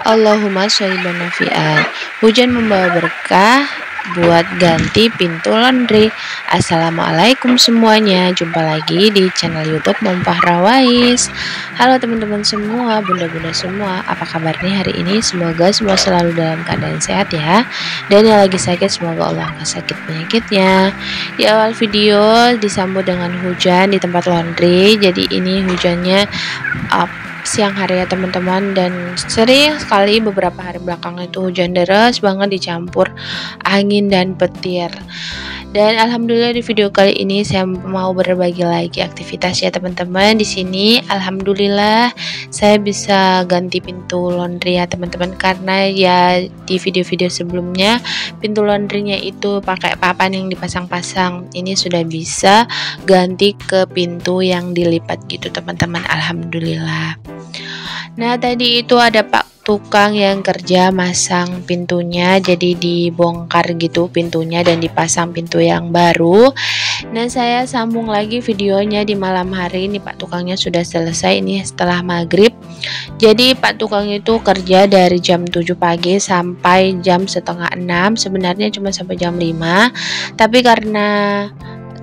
Allahumma sholli nafi'an. Hujan membawa berkah buat ganti pintu laundry. Assalamualaikum semuanya, jumpa lagi di channel YouTube Mumpah Rawais. Halo teman-teman semua, bunda-bunda semua, apa kabarnya hari ini? Semoga semua selalu dalam keadaan sehat ya. Dan yang lagi sakit, semoga Allah angkat sakit penyakitnya. Di awal video disambut dengan hujan di tempat laundry. Jadi ini hujannya siang hari ya teman-teman, dan sering sekali beberapa hari belakangan itu hujan deras banget dicampur angin dan petir. Dan alhamdulillah di video kali ini saya mau berbagi lagi aktivitas ya teman-teman. Di sini alhamdulillah saya bisa ganti pintu laundry ya teman-teman, karena ya di video-video sebelumnya pintu laundrynya itu pakai papan yang dipasang-pasang. Ini sudah bisa ganti ke pintu yang dilipat gitu teman-teman, alhamdulillah. Nah tadi itu ada Pak tukang yang kerja masang pintunya, jadi dibongkar gitu pintunya dan dipasang pintu yang baru. Nah saya sambung lagi videonya di malam hari. Ini Pak tukangnya sudah selesai, ini setelah maghrib. Jadi Pak tukang itu kerja dari jam 7 pagi sampai jam setengah 6, sebenarnya cuma sampai jam 5, tapi karena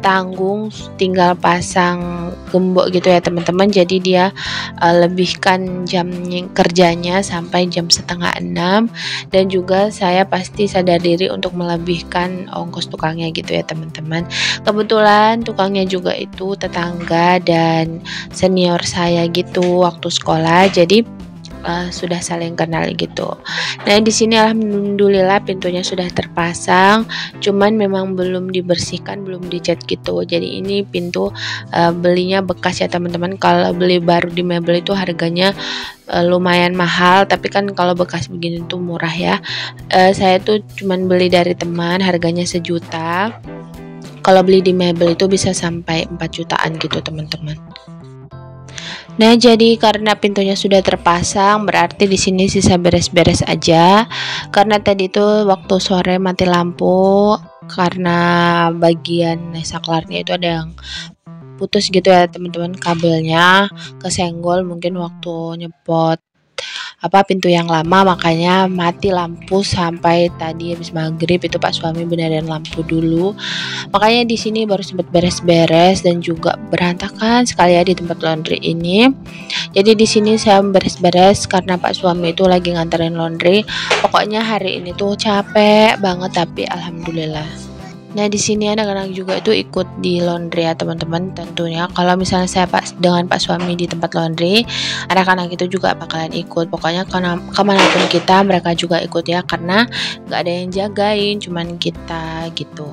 tanggung tinggal pasang gembok gitu ya teman-teman, jadi dia lebihkan jam kerjanya sampai jam setengah 6, dan juga saya pasti sadar diri untuk melebihkan ongkos tukangnya gitu ya teman-teman. Kebetulan tukangnya juga itu tetangga dan senior saya gitu waktu sekolah, jadi sudah saling kenal gitu. Nah di sini alhamdulillah pintunya sudah terpasang, cuman memang belum dibersihkan, belum dicat gitu. Jadi ini pintu belinya bekas ya teman-teman. Kalau beli baru di mebel itu harganya lumayan mahal, tapi kan kalau bekas begini tuh murah ya. Saya tuh cuman beli dari teman, harganya 1 juta. Kalau beli di mebel itu bisa sampai 4 jutaan gitu teman-teman. Nah, jadi karena pintunya sudah terpasang, berarti di sini sisa beres-beres aja. Karena tadi itu waktu sore mati lampu, karena bagian saklarnya itu ada yang putus gitu ya teman-teman, kabelnya kesenggol mungkin waktu nyepot pintu yang lama, makanya mati lampu sampai tadi habis maghrib itu Pak suami benerin lampu dulu. Makanya di sini baru sempat beres-beres dan juga berantakan sekali ya di tempat laundry ini. Jadi di sini saya beres-beres karena Pak suami itu lagi nganterin laundry. Pokoknya hari ini tuh capek banget, tapi alhamdulillah. Nah di sini anak-anak juga itu ikut di laundry ya teman-teman. Tentunya kalau misalnya saya dengan Pak suami di tempat laundry, anak-anak itu juga bakalan ikut. Pokoknya kemanapun kita mereka juga ikut ya, karena nggak ada yang jagain, cuman kita gitu.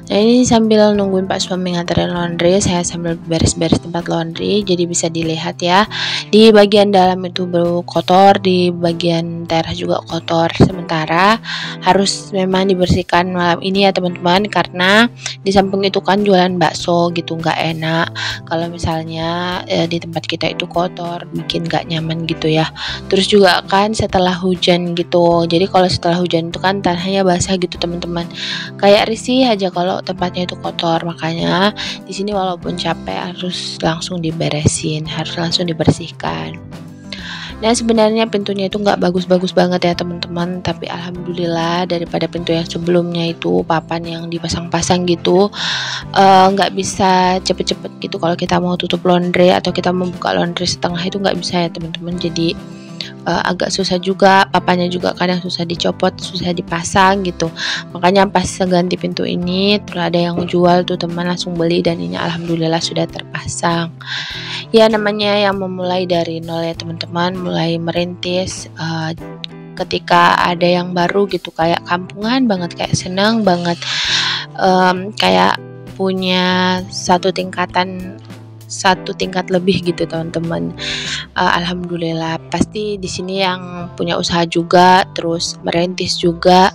Nah ini sambil nungguin Pak suami nganterin laundry, saya sambil beres-beres tempat laundry. Jadi bisa dilihat ya, di bagian dalam itu baru kotor, di bagian teras juga kotor. Sementara harus memang dibersihkan malam ini ya teman-teman, karena di samping itu kan jualan bakso gitu, nggak enak kalau misalnya di tempat kita itu kotor, bikin nggak nyaman gitu ya. Terus juga kan setelah hujan gitu, jadi kalau setelah hujan itu kan tanahnya basah gitu teman-teman, kayak risih aja kalau tempatnya itu kotor. Makanya di sini walaupun capek harus langsung diberesin, harus langsung dibersihkan. Nah sebenarnya pintunya itu nggak bagus-bagus banget ya teman-teman, tapi alhamdulillah daripada pintu yang sebelumnya itu papan yang dipasang-pasang gitu, nggak bisa cepet-cepet gitu kalau kita mau tutup laundry atau kita mau buka laundry setengah itu nggak bisa ya teman-teman. Jadi agak susah juga, papannya juga kadang susah dicopot, susah dipasang gitu. Makanya pas ganti pintu ini terus ada yang jual tuh teman, langsung beli, dan ini alhamdulillah sudah terpasang. Ya namanya yang memulai dari nol ya teman-teman, mulai merintis, ketika ada yang baru gitu kayak kampungan banget, kayak senang banget, kayak punya satu tingkat lebih gitu teman-teman. Alhamdulillah, pasti di sini yang punya usaha juga, terus merintis juga,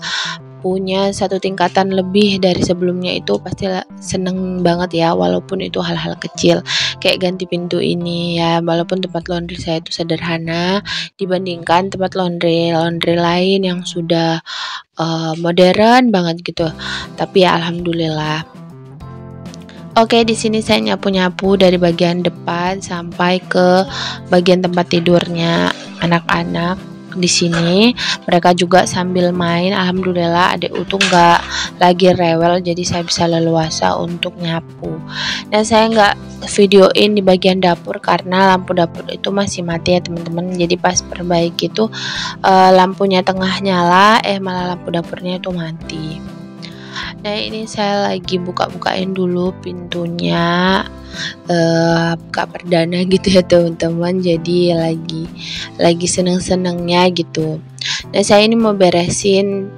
punya satu tingkatan lebih dari sebelumnya, itu pasti seneng banget ya, walaupun itu hal-hal kecil kayak ganti pintu ini ya. Walaupun tempat laundry saya itu sederhana dibandingkan tempat laundry lain yang sudah modern banget gitu, tapi ya alhamdulillah. Oke, di sini saya nyapu-nyapu dari bagian depan sampai ke bagian tempat tidurnya anak-anak. di sini. Mereka juga sambil main. Alhamdulillah adikku tuh nggak lagi rewel, jadi saya bisa leluasa untuk nyapu. Dan saya nggak videoin di bagian dapur karena lampu dapur itu masih mati ya teman-teman. Jadi pas perbaiki itu lampunya tengah nyala, malah lampu dapurnya itu mati. Nah ini saya lagi buka-bukain dulu pintunya, buka perdana gitu ya teman-teman. Jadi lagi seneng-senengnya gitu. Nah saya ini mau beresin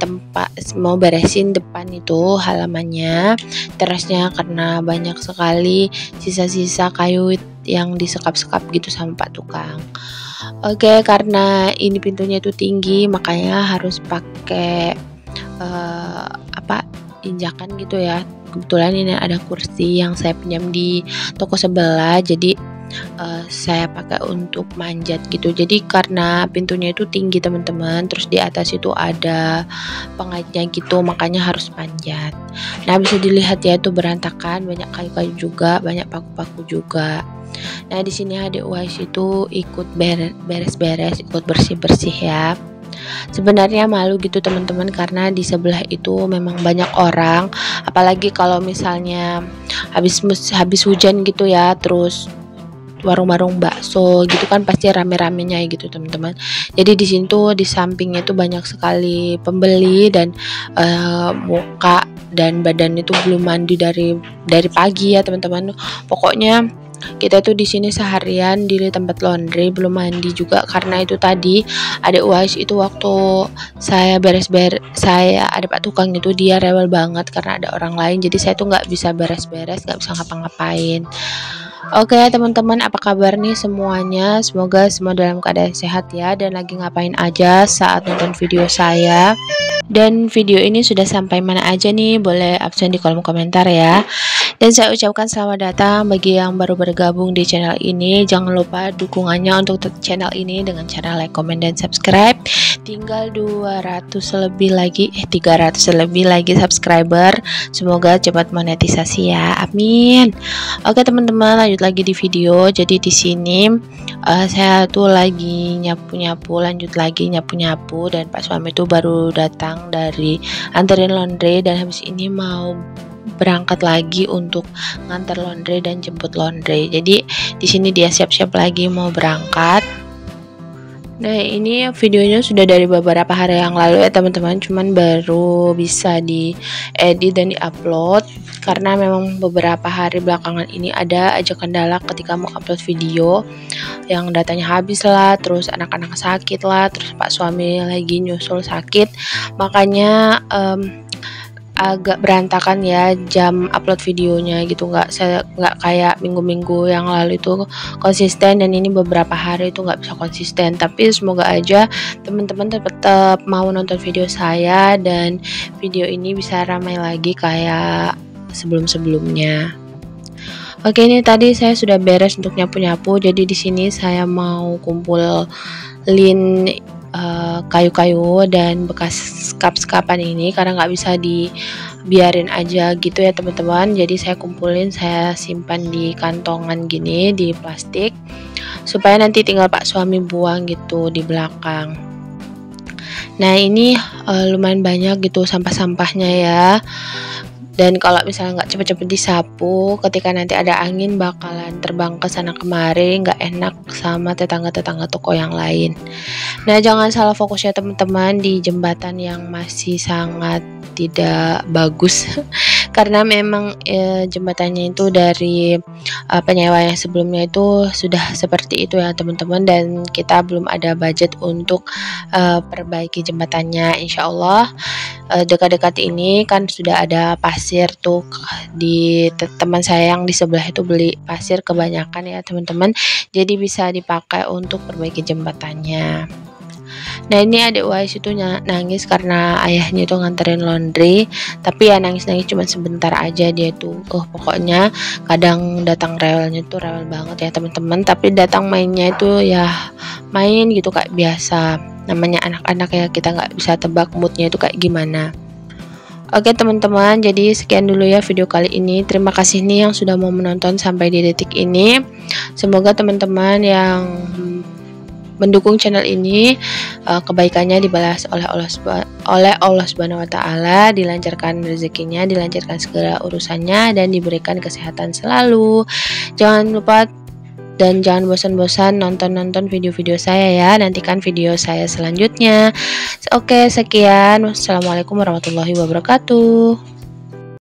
depan itu halamannya, terasnya, karena banyak sekali sisa-sisa kayu yang disekap-sekap gitu sama Pak Tukang. Oke, karena ini pintunya itu tinggi, makanya harus pakai injakan gitu ya. Kebetulan ini ada kursi yang saya pinjam di toko sebelah, jadi saya pakai untuk manjat gitu. Jadi karena pintunya itu tinggi teman-teman, terus di atas itu ada pengaitnya gitu, makanya harus panjat. Nah bisa dilihat ya itu berantakan, banyak kayu-kayu juga, banyak paku-paku juga. Nah di sini adik Uwais itu ikut beres-beres, ikut bersih-bersih ya. Sebenarnya malu gitu teman-teman, karena di sebelah itu memang banyak orang, apalagi kalau misalnya habis hujan gitu ya, terus warung-warung bakso gitu kan pasti rame-ramenya gitu teman-teman. Jadi di sini tuh di sampingnya tuh banyak sekali pembeli, dan muka dan badan itu belum mandi dari pagi ya teman-teman. Pokoknya kita tuh di sini seharian di tempat laundry belum mandi juga, karena itu tadi ada Uwais itu waktu saya saya ada Pak Tukang itu, dia rewel banget karena ada orang lain, jadi saya tuh nggak bisa beres-beres, nggak bisa ngapa-ngapain. Oke teman-teman, apa kabar nih semuanya? Semoga semua dalam keadaan sehat ya, dan lagi ngapain aja saat nonton video saya. Dan video ini sudah sampai mana aja nih, boleh absen di kolom komentar ya. Dan saya ucapkan selamat datang bagi yang baru bergabung di channel ini. Jangan lupa dukungannya untuk channel ini dengan cara like, comment, dan subscribe. Tinggal 300 lebih lagi subscriber. Semoga cepat monetisasi ya, amin. Oke teman-teman, lanjut lagi di video. Jadi di sini saya tuh lagi lanjut lagi nyapu-nyapu, dan Pak suami tuh baru datang dari anterin laundry, dan habis ini mau berangkat lagi untuk nganter laundry dan jemput laundry. Jadi di sini dia siap-siap lagi mau berangkat. Nah ini videonya sudah dari beberapa hari yang lalu ya teman-teman, cuman baru bisa diedit dan diupload karena memang beberapa hari belakangan ini ada aja kendala ketika mau upload video, yang datanya habis lah, terus anak-anak sakit lah, terus Pak suami lagi nyusul sakit, makanya agak berantakan ya jam upload videonya gitu, nggak kayak minggu-minggu yang lalu itu konsisten, dan ini beberapa hari itu nggak bisa konsisten. Tapi semoga aja teman-teman tetap mau nonton video saya, dan video ini bisa ramai lagi kayak sebelum-sebelumnya. Oke, ini tadi saya sudah beres untuk nyapu-nyapu, jadi di sini saya mau kumpulin kayu-kayu dan bekas skap-skapan ini, karena nggak bisa dibiarin aja gitu ya teman-teman. Jadi saya kumpulin, saya simpan di kantongan gini, di plastik, supaya nanti tinggal Pak suami buang gitu di belakang. Nah ini lumayan banyak gitu sampah-sampahnya ya, dan kalau misalnya nggak cepet-cepet disapu, ketika nanti ada angin bakalan terbang ke sana kemari, nggak enak sama tetangga-tetangga toko yang lain. Nah jangan salah fokus ya teman-teman di jembatan yang masih sangat tidak bagus karena memang jembatannya itu dari penyewa yang sebelumnya itu sudah seperti itu ya teman-teman, dan kita belum ada budget untuk perbaiki jembatannya. Insya Allah dekat-dekat ini kan sudah ada pasir tuh, di teman saya yang di sebelah itu beli pasir kebanyakan ya teman-teman, jadi bisa dipakai untuk perbaiki jembatannya. Nah ini adik Uwais itu nangis karena ayahnya itu nganterin laundry, tapi ya nangis-nangis cuma sebentar aja dia tuh. Pokoknya kadang datang rewelnya tuh rewel banget ya teman-teman, tapi datang mainnya itu ya main gitu kayak biasa. Namanya anak-anak ya, kita nggak bisa tebak moodnya itu kayak gimana. Oke teman-teman, jadi sekian dulu ya video kali ini. Terima kasih nih yang sudah mau menonton sampai di detik ini. Semoga teman-teman yang mendukung channel ini, kebaikannya dibalas oleh Allah Subhanahu wa taala, dilancarkan rezekinya, dilancarkan segala urusannya dan diberikan kesehatan selalu. Jangan lupa dan jangan bosan-bosan nonton video-video saya ya. Nantikan video saya selanjutnya. Oke, sekian. Wassalamualaikum warahmatullahi wabarakatuh.